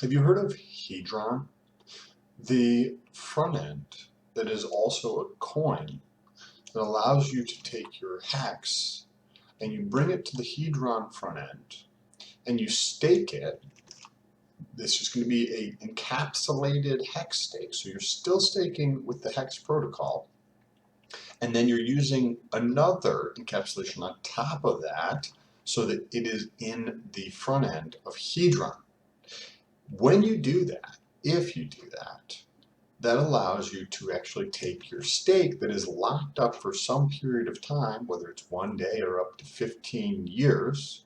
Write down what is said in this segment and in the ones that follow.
Have you heard of Hedron? The front end that is also a coin that allows you to take your hex and you bring it to the Hedron front end and you stake it. This is going to be an encapsulated hex stake. So you're still staking with the hex protocol. And then you're using another encapsulation on top of that so that it is in the front end of Hedron. When you do that, if you do that, that allows you to actually take your stake that is locked up for some period of time, whether it's 1 day or up to 15 years,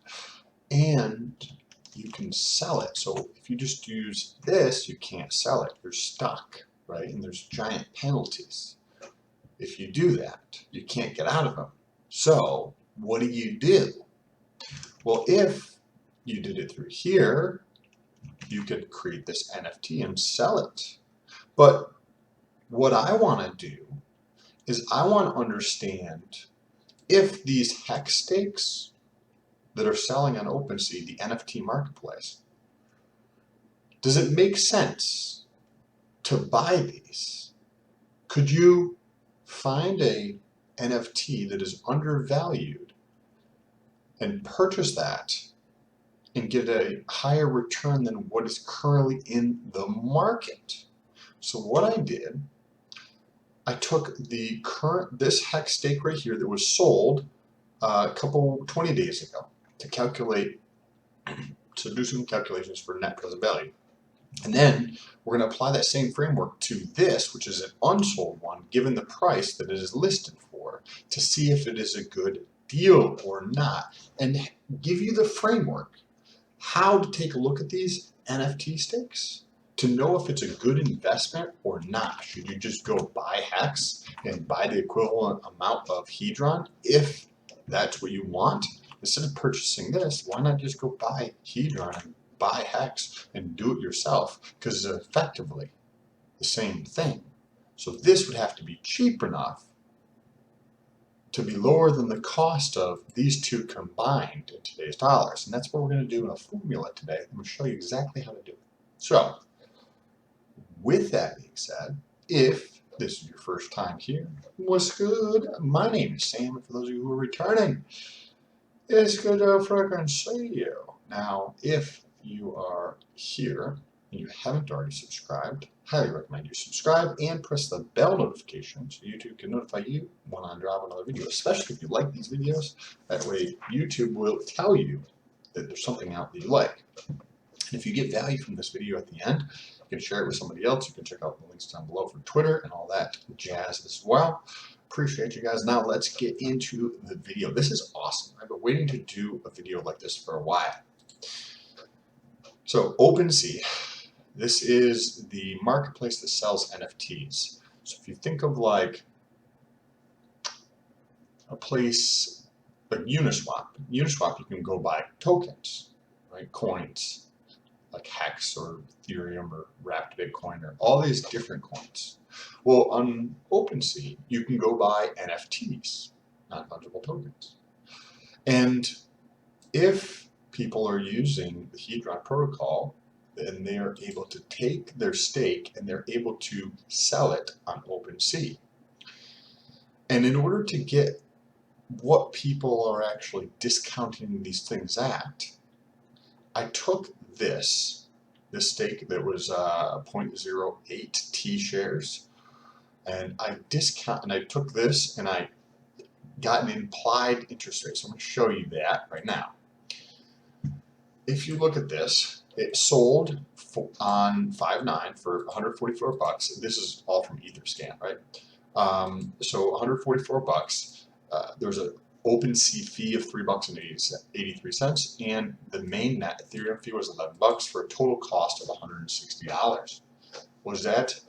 and you can sell it. So if you just use this, you can't sell it. You're stuck, right? And there's giant penalties. If you do that, you can't get out of them. So what do? Well, if you did it through here, you could create this NFT and sell it. But what I want to do is I want to understand if these hex stakes that are selling on OpenSea, the NFT marketplace, does it make sense to buy these? Could you find a NFT that is undervalued and purchase that and get a higher return than what is currently in the market? So what I did, I took this hex stake right here that was sold a couple 20 days ago to calculate, to do some calculations for net present value. And then we're going to apply that same framework to this, which is an unsold one, given the price that it is listed for, to see if it is a good deal or not, and give you the framework how to take a look at these NFT stakes to know if it's a good investment or not. Should you just go buy Hex and buy the equivalent amount of Hedron if that's what you want? Instead of purchasing this, why not just go buy Hedron and buy Hex and do it yourself? Because it's effectively the same thing. So this would have to be cheap enough to be lower than the cost of these two combined in today's dollars. And that's what we're going to do in a formula today. I'm going to show you exactly how to do it. So, with that being said, if this is your first time here, what's good? My name is Sam, and for those of you who are returning, it's good to freaking see you. Now, if you are here and you haven't already subscribed, highly recommend you subscribe and press the bell notification so YouTube can notify you when I drop another video, especially if you like these videos. That way YouTube will tell you that there's something out that you like. And if you get value from this video at the end, you can share it with somebody else. You can check out the links down below for Twitter and all that jazz as well. Appreciate you guys. Now let's get into the video. This is awesome. I've been waiting to do a video like this for a while. So OpenSea, this is the marketplace that sells NFTs. So if you think of like a place like Uniswap, you can go buy tokens, right? Coins, like Hex or Ethereum or Wrapped Bitcoin or all these different coins. Well, on OpenSea, you can go buy NFTs, non-fungible tokens. And if people are using the Hedron protocol, then they are able to take their stake and they're able to sell it on OpenSea. And in order to get what people are actually discounting these things at, I took this stake that was 0.08 T shares, and I took this and I got an implied interest rate. So I'm going to show you that right now. If you look at this, it sold on 5/9 for 144 bucks. This is all from Etherscan, right? So 144 bucks. There's an OpenSea fee of $3.83, and the mainnet Ethereum fee was 11 bucks for a total cost of $160. Was that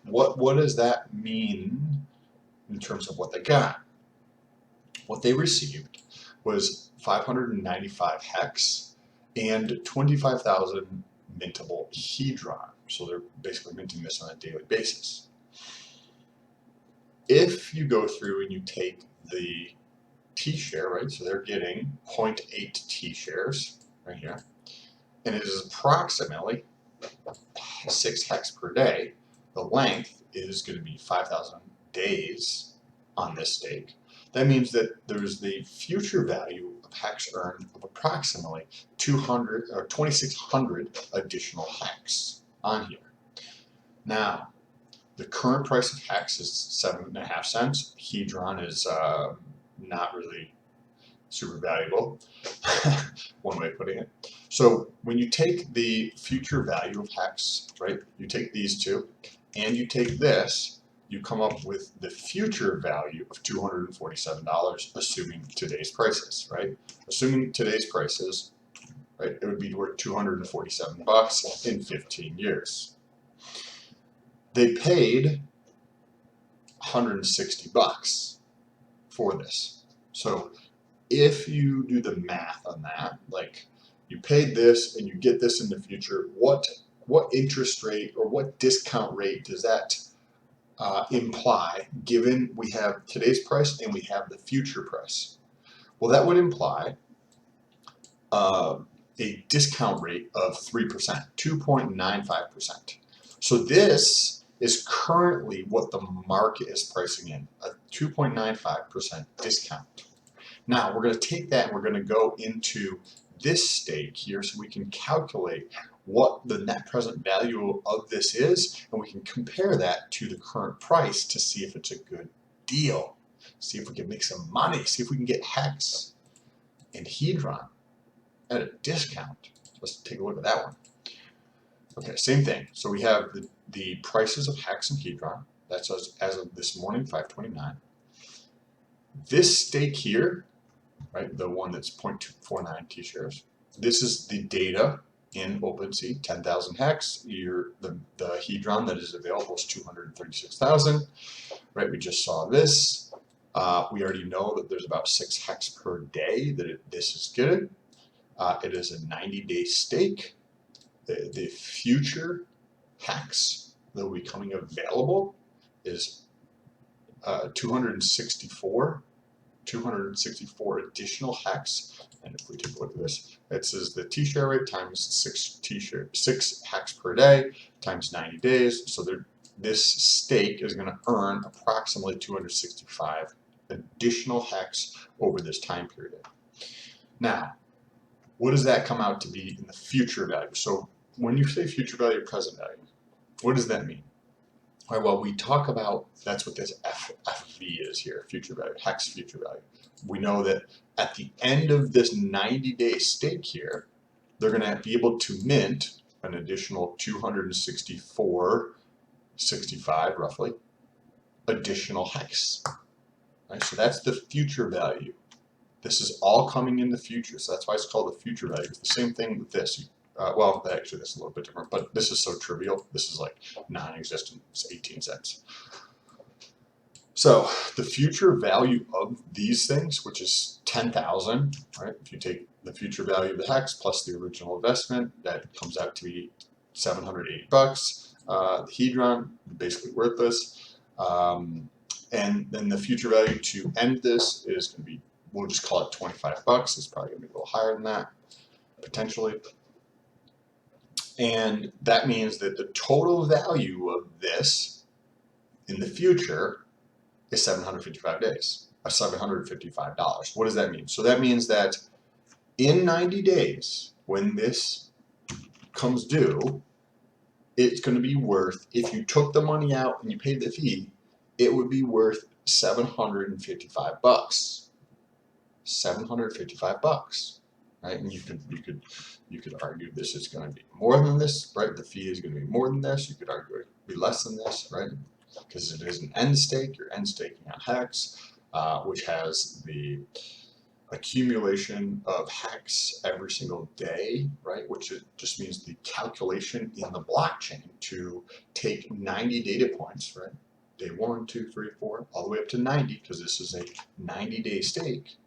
what does that mean in terms of what they got? What they received was 595 hex and 25,000 mintable Hedron. So they're basically minting this on a daily basis. If you go through and you take the T share, right, so they're getting 0.8 T shares right here, and it is approximately 6 hex per day, the length is going to be 5,000 days on this stake. That means that there's the future value of hex earned of approximately 200 or 2,600 additional hex on here. Now, the current price of hex is 7.5 cents. Hedron is not really super valuable, one way of putting it. So when you take the future value of hex, right, you take these two, and you take this, you come up with the future value of $247, assuming today's prices, right? Assuming today's prices, right, it would be worth $247 in 15 years. They paid $160 for this. So if you do the math on that, like you paid this and you get this in the future, what interest rate or what discount rate does that imply, given we have today's price and we have the future price? Well, that would imply a discount rate of 3%, 2.95%. So this is currently what the market is pricing in, a 2.95% discount. Now we're going to take that and we're going to go into this stake here so we can calculate what the net present value of this is, and we can compare that to the current price to see if it's a good deal, see if we can make some money, see if we can get hex and Hedron at a discount. Let's take a look at that one. Okay, same thing. So we have the prices of hex and Hedron. That's as of this morning, 5/29. This stake here, right, the one that's 0.249 T-shares, this is the data in OpenSea, 10,000 hex. The Hedron that is available is 236,000, right? We just saw this. We already know that there's about 6 hex per day that this is good. It is a 90-day stake. The future hex that will be coming available is 264 additional hex. And if we take a look at this, it says the T-share rate times 6 hex per day times 90 days. So this stake is going to earn approximately 265 additional hex over this time period. Now, what does that come out to be in the future value? So when you say future value, present value, what does that mean? All right, well, we talk about, that's what this FV is here, future value, hex future value. We know that at the end of this 90-day stake here, they're going to be able to mint an additional 264.65 roughly additional hex. Right? So that's the future value. This is all coming in the future, so that's why it's called the future value. It's the same thing with this. Well, actually, this is a little bit different, but this is so trivial. This is like non-existent. It's 18 cents. So the future value of these things, which is 10,000, right? If you take the future value of the hex plus the original investment, that comes out to be $780. The Hedron, basically worthless. And then the future value to end this is going to be, we'll just call it $25. It's probably going to be a little higher than that, potentially. And that means that the total value of this in the future is $755. What does that mean? So that means that in 90 days, when this comes due, it's going to be worth, if you took the money out and you paid the fee, it would be worth $755. $755. Right, and you could argue this is going to be more than this, right? The fee is going to be more than this. You could argue it would be less than this, right? Because it is an end stake. You're end staking on hex, which has the accumulation of hex every single day, right? Which just means the calculation in the blockchain to take 90 data points, right? Day 1, 2, 3, 4, all the way up to 90, because this is a 90-day stake.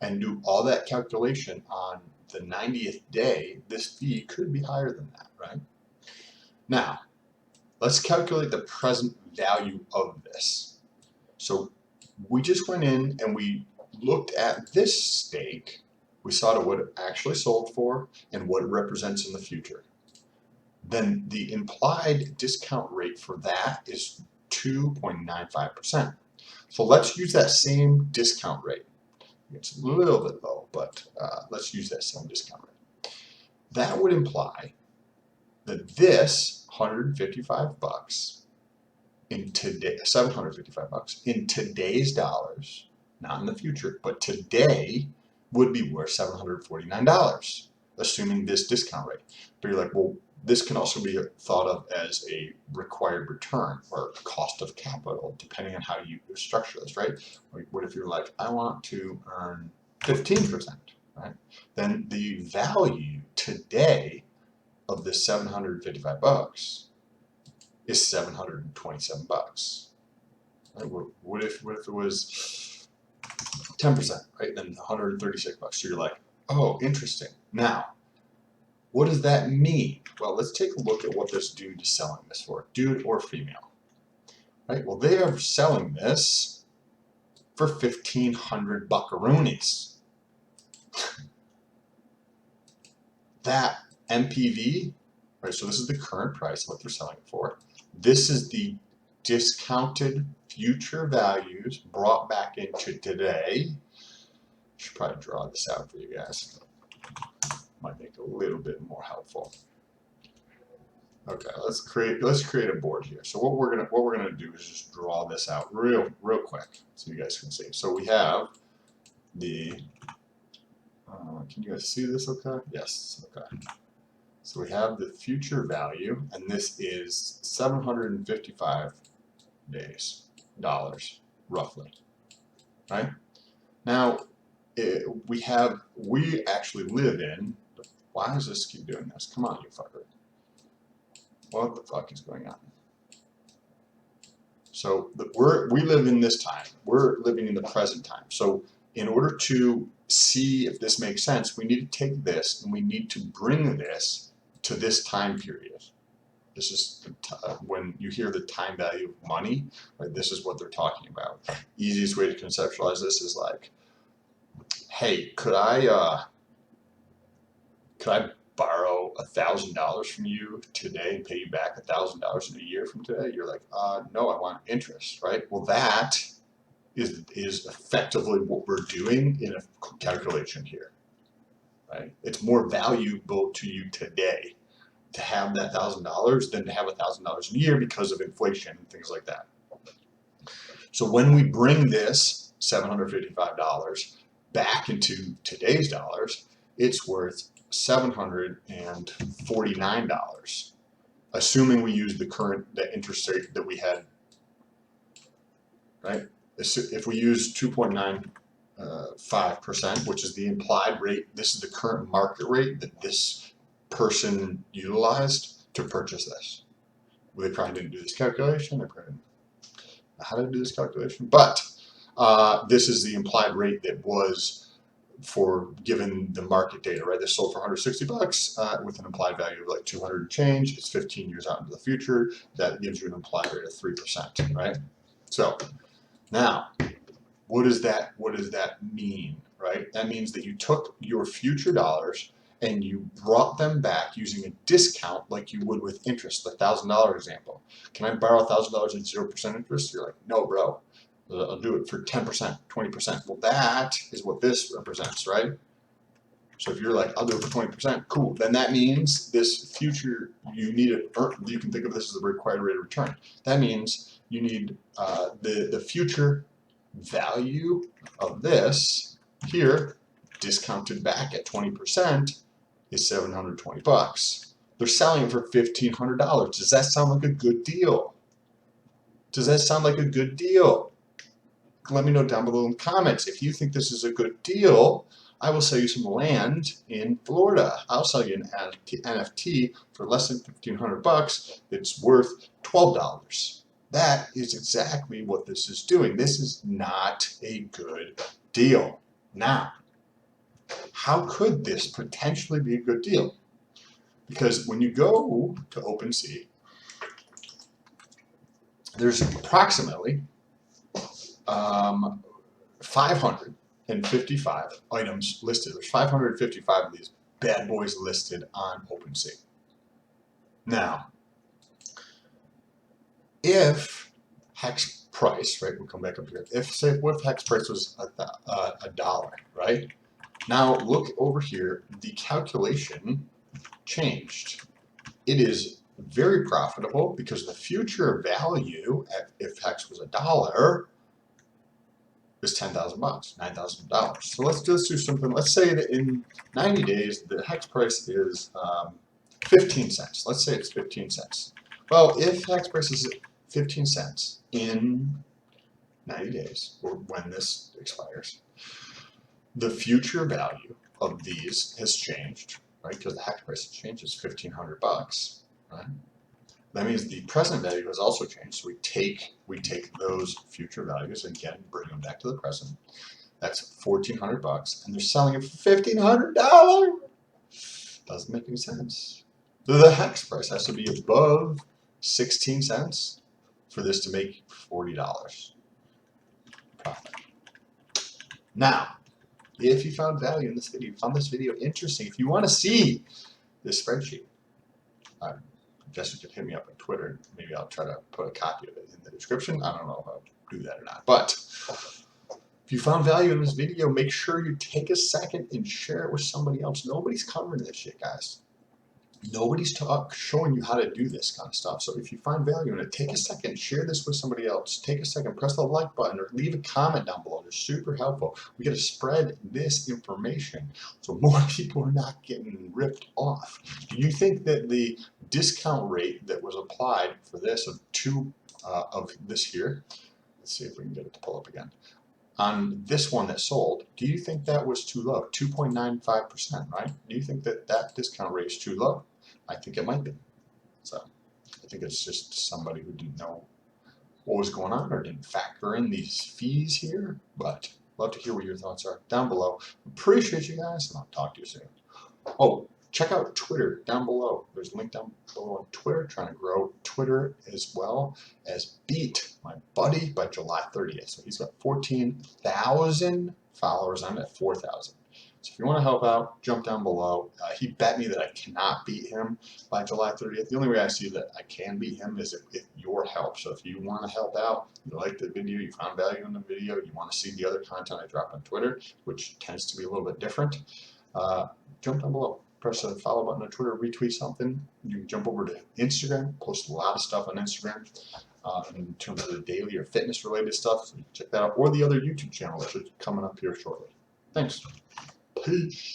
And do all that calculation on the 90th day, this fee could be higher than that, right? Now, let's calculate the present value of this. So we just went in and we looked at this stake. We saw what it actually sold for and what it represents in the future. then the implied discount rate for that is 2.95%. So let's use that same discount rate. It's a little bit low, but let's use that same discount rate. That would imply that this $155 in today, $755 in today's dollars, not in the future, but today would be worth $749, assuming this discount rate. But you're like, well, this can also be thought of as a required return or cost of capital, depending on how you structure this, right? Like, what if you're like, I want to earn 15%, right? Then the value today of this $755 is $727. Right? What if it was 10%, right? Then $136. So you're like, oh, interesting. Now, what does that mean? Well, let's take a look at what this dude is selling this for, dude or female. Right? Well, they are selling this for 1,500 buckaroonies. That MPV, right? So this is the current price, what they're selling it for. This is the discounted future values brought back into today. Should probably draw this out for you guys. Might make it a little bit more helpful. Okay, let's create a board here. So what we're gonna do is just draw this out real quick so you guys can see. So we have the can you guys see this okay? Yes, okay. So we have the future value, and this is 755 dollars, roughly, right? Now, we actually live in, why does this keep doing this? Come on, you fucker. What the fuck is going on? So we live in this time. We're living in the present time. So in order to see if this makes sense, we need to take this and we need to bring this to this time period. This is when you hear the time value of money, right? This is what they're talking about. Easiest way to conceptualize this is like, hey, could I borrow $1,000 from you today and pay you back $1,000 in a year from today? You're like, no, I want interest, right? Well, that is effectively what we're doing in a calculation here, right? It's more valuable to you today to have that $1,000 than to have $1,000 a year because of inflation and things like that. So when we bring this $755 back into today's dollars, it's worth $749, assuming we use the interest rate that we had, right? If we use 2.95%, which is the implied rate, this is the current market rate that this person utilized to purchase this. Well, they probably didn't do this calculation. They probably didn't know how to do this calculation, but this is the implied rate that was for given the market data, right? This sold for $160 with an implied value of like 200 and change. It's 15 years out into the future. That gives you an implied rate of 3%, right? So now, what does that mean, right? That means that you took your future dollars and you brought them back using a discount like you would with interest, the $1,000 example. Can I borrow $1,000 at 0% interest? You're like, no, bro. I'll do it for 10%, 20%. Well, that is what this represents, right? So if you're like, I'll do it for 20%, cool. Then that means this future, you can think of this as the required rate of return. That means you need the future value of this here, discounted back at 20%, is $720. They're selling it for $1,500. Does that sound like a good deal? Does that sound like a good deal? Let me know down below in the comments. If you think this is a good deal, I will sell you some land in Florida. I'll sell you an NFT for less than $1,500. It's worth $12. That is exactly what this is doing. This is not a good deal. Now, how could this potentially be a good deal? Because when you go to OpenSea, there's approximately 555 items listed. There's 555 of these bad boys listed on OpenSea. Now, if Hex price, right, we'll come back up here. What if Hex price was a dollar, right? Now look over here, the calculation changed. It is very profitable because the future value if Hex was a dollar is 10,000 bucks, $9,000. So let's just do something. Let's say that in 90 days the Hex price is 15 cents. Let's say it's 15 cents. Well, if Hex price is 15 cents in 90 days, or when this expires, the future value of these has changed, right? Because the Hex price has changed, it's 1,500 bucks, right? That means the present value has also changed. So we take those future values and again bring them back to the present. That's 1,400 bucks, and they're selling it for $1,500. Doesn't make any sense. The Hex price has to be above 16 cents for this to make $40 profit. Now, if you found value in this video, found this video interesting, if you want to see this spreadsheet, I guess you could hit me up on Twitter. Maybe I'll try to put a copy of it in the description. I don't know if I'll do that or not. But if you found value in this video, make sure you take a second and share it with somebody else. Nobody's covering this shit, guys. Nobody's showing you how to do this kind of stuff. So if you find value in it, take a second, share this with somebody else. Take a second, press the like button or leave a comment down below. They're super helpful. We got to spread this information so more people are not getting ripped off. Do you think that the discount rate that was applied for this of this here, let's see if we can get it to pull up again, on this one that sold, do you think that was too low? 2.95%, right? Do you think that that discount rate is too low? I think it might be. So I think it's just somebody who didn't know what was going on or didn't factor in these fees here. But love to hear what your thoughts are down below. Appreciate you guys, and I'll talk to you soon. Oh, check out Twitter down below. There's a link down below on Twitter, trying to grow Twitter as well as beat my buddy by July 30th. So he's got 14,000 followers. I'm at 4,000. So if you want to help out, jump down below. He bet me that I cannot beat him by July 30th. The only way I see that I can beat him is with your help. So if you want to help out, you like the video, you found value in the video, you want to see the other content I drop on Twitter, which tends to be a little bit different, jump down below. Press the follow button on Twitter, retweet something. You can jump over to Instagram, post a lot of stuff on Instagram in terms of the daily or fitness related stuff. So check that out, or the other YouTube channel that is coming up here shortly. Thanks. Peace.